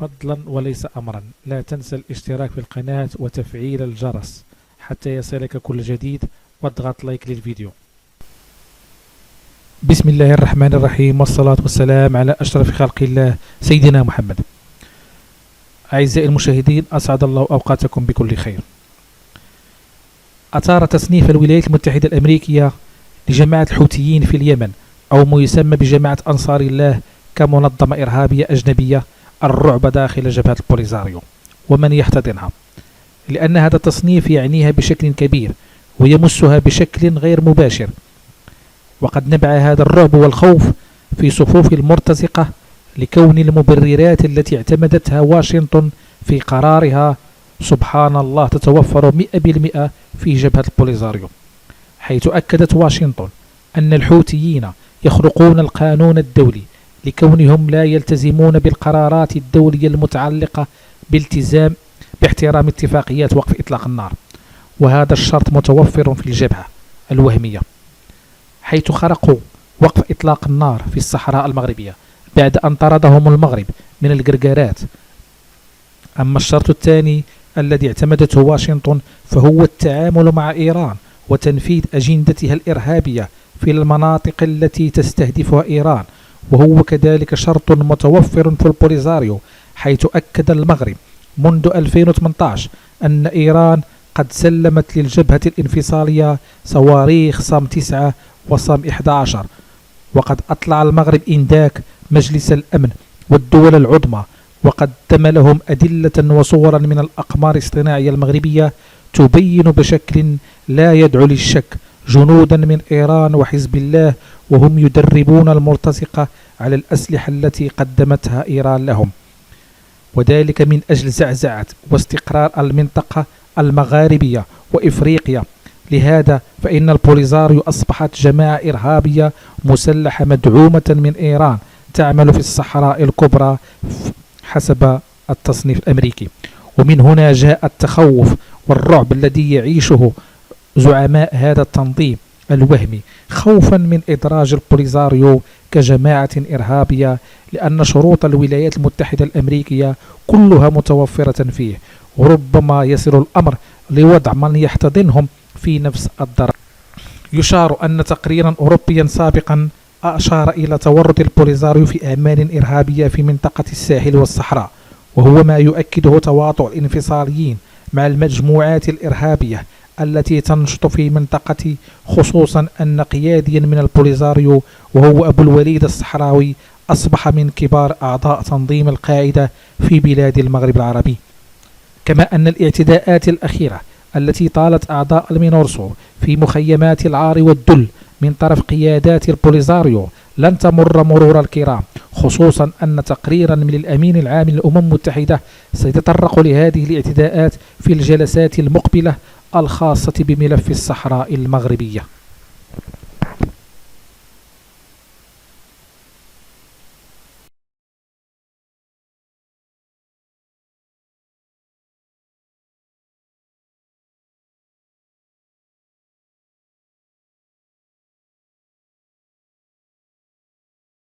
فضلا وليس أمرا، لا تنسى الاشتراك في القناة وتفعيل الجرس حتى يصلك كل جديد، واضغط لايك للفيديو. بسم الله الرحمن الرحيم، والصلاة والسلام على أشرف خلق الله سيدنا محمد. أعزائي المشاهدين، أسعد الله أوقاتكم بكل خير. أثار تصنيف الولايات المتحدة الأمريكية لجماعة الحوثيين في اليمن، أو ما يسمى بجماعة أنصار الله، كمنظمة إرهابية أجنبية الرعب داخل جبهة البوليزاريو ومن يحتضنها، لأن هذا التصنيف يعنيها بشكل كبير ويمسها بشكل غير مباشر. وقد نبع هذا الرعب والخوف في صفوف المرتزقة لكون المبررات التي اعتمدتها واشنطن في قرارها سبحان الله تتوفر 100% في جبهة البوليزاريو، حيث أكدت واشنطن أن الحوثيين يخرقون القانون الدولي لكونهم لا يلتزمون بالقرارات الدولية المتعلقة بالتزام باحترام اتفاقيات وقف إطلاق النار، وهذا الشرط متوفر في الجبهة الوهمية، حيث خرقوا وقف إطلاق النار في الصحراء المغربية بعد أن طردهم المغرب من القرقارات. أما الشرط الثاني الذي اعتمدته واشنطن فهو التعامل مع إيران وتنفيذ أجندتها الإرهابية في المناطق التي تستهدفها إيران، وهو كذلك شرط متوفر في البوليزاريو، حيث أكد المغرب منذ 2018 أن إيران قد سلمت للجبهة الانفصالية صواريخ صام 9 وصام 11، وقد أطلع المغرب إنداك مجلس الأمن والدول العظمى وقدم لهم أدلة وصورا من الأقمار الاصطناعية المغربية تبين بشكل لا يدعو للشك جنودا من إيران وحزب الله وهم يدربون المرتزقة على الأسلحة التي قدمتها إيران لهم، وذلك من أجل زعزعة واستقرار المنطقة المغاربية وإفريقيا. لهذا فإن البوليزاريو أصبحت جماعة إرهابية مسلحة مدعومة من إيران تعمل في الصحراء الكبرى حسب التصنيف الأمريكي. ومن هنا جاء التخوف والرعب الذي يعيشه زعماء هذا التنظيم الوهمي، خوفا من إدراج البوليزاريو كجماعة إرهابية، لأن شروط الولايات المتحدة الأمريكية كلها متوفرة فيه، وربما يصل الأمر لوضع من يحتضنهم في نفس الضرر. يشار أن تقريرا أوروبيا سابقا أشار إلى تورط البوليزاريو في أعمال إرهابية في منطقة الساحل والصحراء، وهو ما يؤكده تواطؤ الانفصاليين مع المجموعات الإرهابية التي تنشط في منطقة، خصوصا أن قياديا من البوليزاريو وهو أبو الوليد الصحراوي أصبح من كبار أعضاء تنظيم القاعدة في بلاد المغرب العربي. كما أن الاعتداءات الأخيرة التي طالت أعضاء المينورسو في مخيمات العار والدل من طرف قيادات البوليزاريو لن تمر مرور الكرام، خصوصا أن تقريرا من الأمين العام للأمم المتحدة سيتطرق لهذه الاعتداءات في الجلسات المقبلة الخاصة بملف الصحراء المغربية.